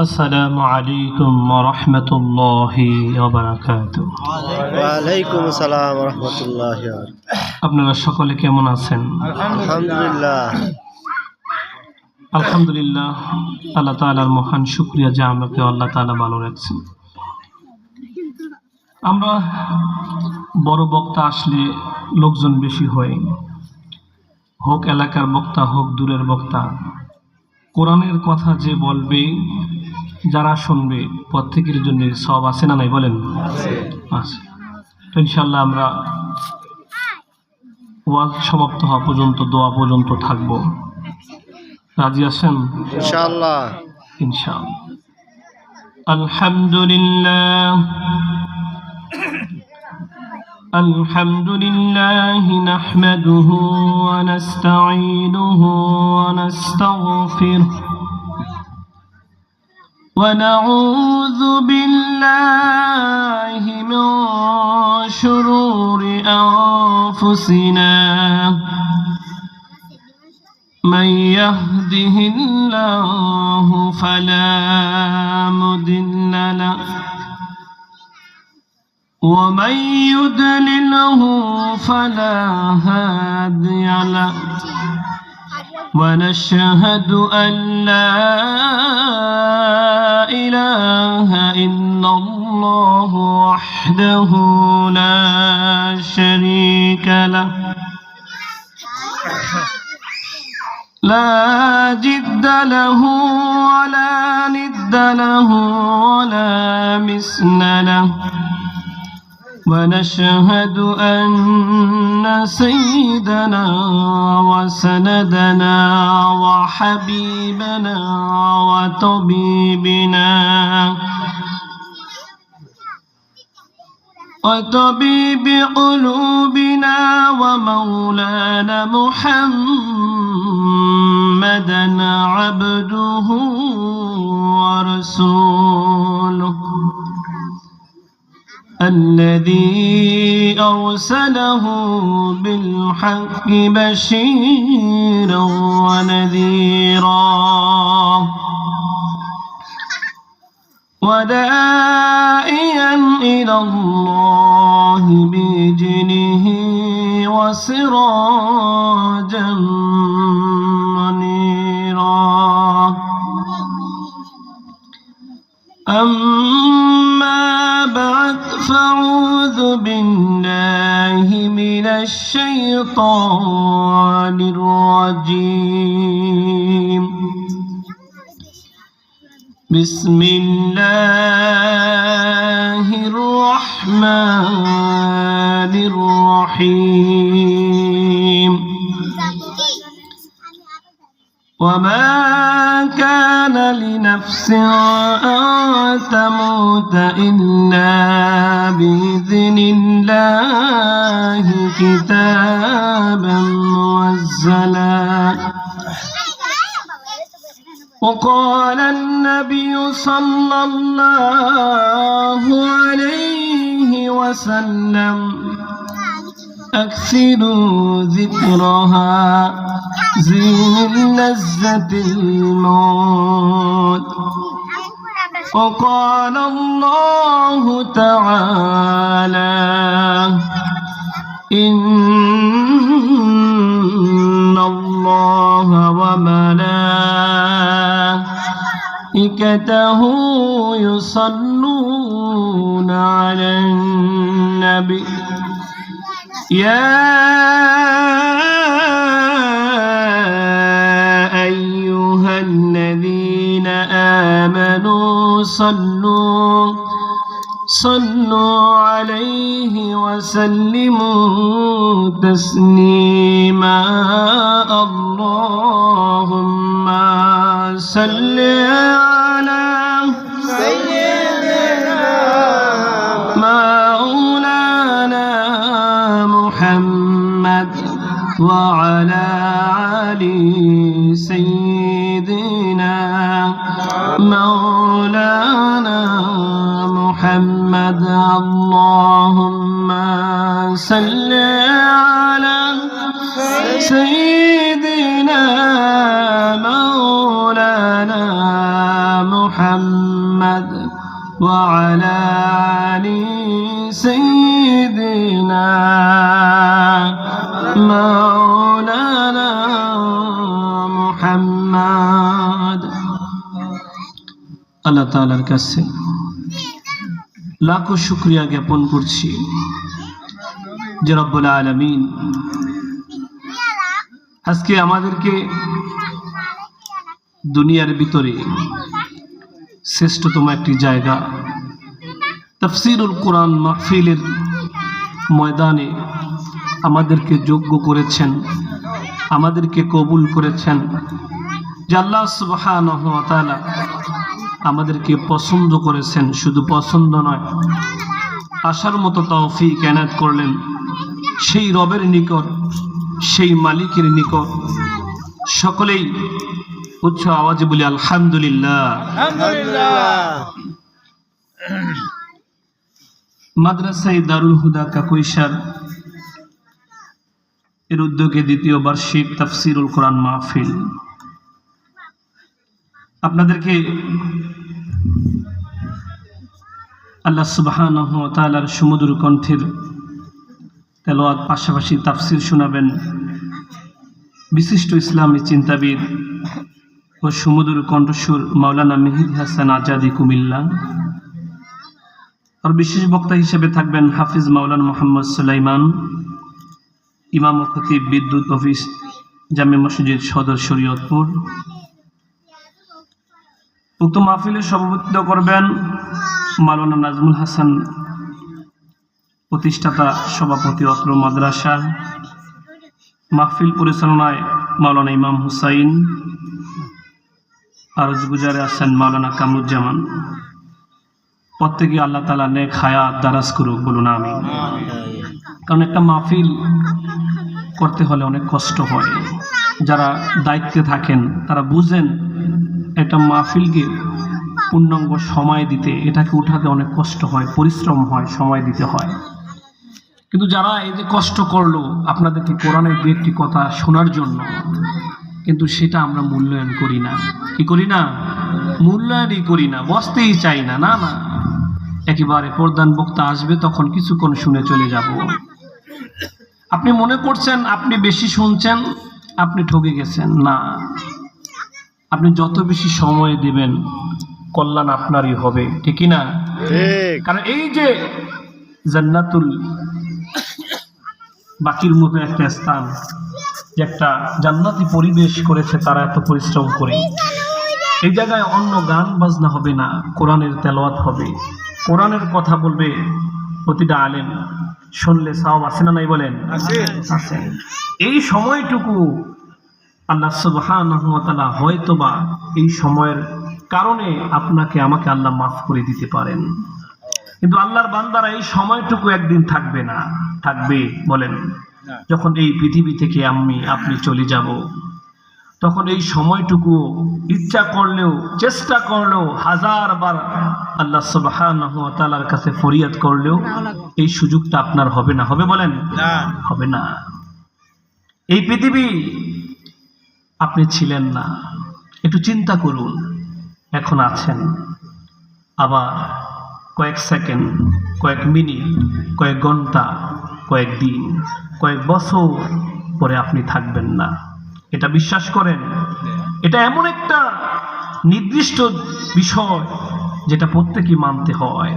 আসসালামু আলাইকুম ওয়া রাহমাতুল্লাহি ওয়া বারাকাতুহু। ওয়া আলাইকুম আসসালাম ওয়া রাহমাতুল্লাহি ওয়া বারাকাতুহু। আপনারা সকলে কেমন আছেন? আলহামদুলিল্লাহ। আলহামদুলিল্লাহ, আল্লাহ তাআলার মহান শুকরিয়া যে আমাকে আল্লাহ তাআলা ভালো রাখছেন। আমরা বড় বক্তা আসলে লোকজন বেশি হয়, হোক এলাকার বক্তা হোক দূরের বক্তা, কোরআনের কথা যে বলবে যারা শুনবে প্রত্যেকের জন্য সব আছে না নাই বলেন? আছে। তো ইনশাআল্লাহ আমরা ওয়াজ সমাপ্ত হওয়া পর্যন্ত দোয়া পর্যন্ত থাকব। রাজি আছেন? ইনশাআল্লাহ। ইনশাআল্লাহ। আলহামদুলিল্লাহ আলহামদুলিল্লাহি নাহমাদুহু ওয়া নাস্তাঈনুহু ওয়া নাস্তাগফিরুহু ونعوذ بالله من شرور أنفسنا من يهده الله فلا مضل له ومن يضلله فلا هادي له ونشهد أن لا إله إلا الله وحده لا شريك له لا جد له ولا ند له ولا مثل له ونشهد أن سيدنا وسندنا وحبيبنا وطبيب قلوبنا ومولانا محمدا عبده ورسوله الذي أرسله بالحق بشيرا ونذيرا وداعيا إلى الله بإذنه وسراجا منيرا. أما بعد فأعوذ بالله من الشيطان الرجيم. بسم الله الرحمن الرحيم. وما كان لنفس أن تموت إلا بإذن الله كتابا موزلا. وقال النبي صلى الله عليه وسلم أكثروا ذكرها زين لذة الموت. وقال الله تعالى إن الله وملائكته يصلون على النبي يا أيها الذين آمنوا صلوا عليه وسلموا تسليما. اللهم صل على سيدنا مولانا محمد وعلى آل سيدنا مولانا محمد. اللهم صل على سيدنا مولانا محمد وعلى آل سيدنا مولانا محمد আল্লাহ তাআলার কাছে লাখো শুকরিয়া জ্ঞাপন করছি যে রব্বুল আলামিন আজকে আমাদেরকে দুনিয়ার ভিতরে শ্রেষ্ঠতম একটি জায়গা তাফসীরুল কোরআন মাহফিলের ময়দানে আমাদেরকে যোগ্য করেছেন, আমাদেরকে কবুল করেছেন। যে আল্লাহ সুবহানাহু ওয়া তাআলা আমাদেরকে পছন্দ করেছেন, শুধু পছন্দ নয়, আসার মতো তৌফিক এনায়েত করলেন। সেই রবের নিকট, সেই মালিকের নিকট সকলেই উচ্চ আওয়াজে বলি আলহামদুলিল্লাহ। মাদ্রাসায়ে দারুল হুদা কাকুইশার এর উদ্যোগে দ্বিতীয় বার্ষিক তাফসীরুল কোরআন মাহফিল। আপনাদেরকে আল্লাহ সুবহানাহু ওয়া তাআলার সুমধুর কণ্ঠের তেলাওয়াত পাশাপাশি তাফসীর শোনাবেন বিশিষ্ট ইসলামী চিন্তাবিদ ও সুমধুর কণ্ঠস্বর মাওলানা মেহেদী হাসান আজাদী কুমিল্লা। আর বিশেষ বক্তা হিসেবে থাকবেন হাফিজ মাওলানা মোহাম্মদ সুলাইমান, ইমাম ও খতিব বিদ্যুৎ অফিস জামে মসজিদ সদর শরীয়তপুর। উক্ত মাহফিলের সভাপতিত্ব করবেন মাওলানা নাজমুল হাসান, প্রতিষ্ঠাতা সভাপতি অত্র মাদ্রাসা। মাহফিল পরিচালনায় মাওলানা ইমাম হুসাইন, আরজ গুজারে আছেন মাওলানা কামরুজ্জামান। প্রত্যেকে আল্লাহ তাআলা নেক হায়াত দারাজ করুক, বলুন আমিন। কারণ একটা মাহফিল করতে হলে অনেক কষ্ট হয়। যারা দায়িত্বে থাকেন তারা বুঝেন একটা মাহফিলকে পূর্ণাঙ্গ সময় দিতে, এটাকে উঠাতে অনেক কষ্ট হয়, পরিশ্রম হয়, সময় দিতে হয়। কিন্তু যারা এই যে কষ্ট করলো আপনাদেরকে কোরআনের দু একটি কথা শোনার জন্য, কিন্তু সেটা আমরা মূল্যায়ন করি না। কি করি না? মূল্যায়নই করি না, বসতেই চাই না। না না, একেবারে প্রধান বক্তা আসবে তখন কিছুক্ষণ শুনে চলে যাব। আপনি মনে করছেন আপনি বেশি শুনছেন, আপনি ঠকে গেছেন। না, আপনি যত বেশি সময় দিবেন কল্যাণ আপনারই হবে, ঠিক না? কারণ এই যে জান্নাতুল বাকির মতো একটা স্থান, যে একটা জান্নাতি পরিবেশ করেছে তারা এত পরিশ্রম করে, এই জায়গায় অন্য গান বাজনা হবে না, কোরআনের তেলাওয়াত হবে, কোরআনের কথা বলবে প্রতিটা আলেম। শুনলে সওয়াব আছে না নাই বলেন? আছে। এই সময়টুকু আল্লাহ সুবহানাহু ওয়া তাআলা হয়তোবা এই সময়ের কারণে আপনাকে আমাকে আল্লাহ মাফ করে দিতে পারেন। কিন্তু আল্লাহর বান্দারা এই সময়টুকু একদিন থাকবে না। থাকবে বলেন? যখন এই পৃথিবী থেকে আপনি চলে যাব, তখন এই সময়টুকু ইচ্ছা করলেও, চেষ্টা করলেও, হাজারবার আল্লাহ সুবহানাহু ওয়া তাআলার কাছে ফরিয়াদ করলেও এই সুযোগটা আপনার হবে না। হবে বলেন? হবে না। এই পৃথিবী আপনি ছিলেন না, একটু চিন্তা করুন। এখন আছেন, আবার কয়েক সেকেন্ড, কয়েক মিনিট, কয়েক ঘন্টা, কয়েক দিন, কয়েক বছর পরে আপনি থাকবেন না। এটা বিশ্বাস করেন? এটা এমন একটা নির্দিষ্ট বিষয় যেটা প্রত্যেকেই মানতে হয়।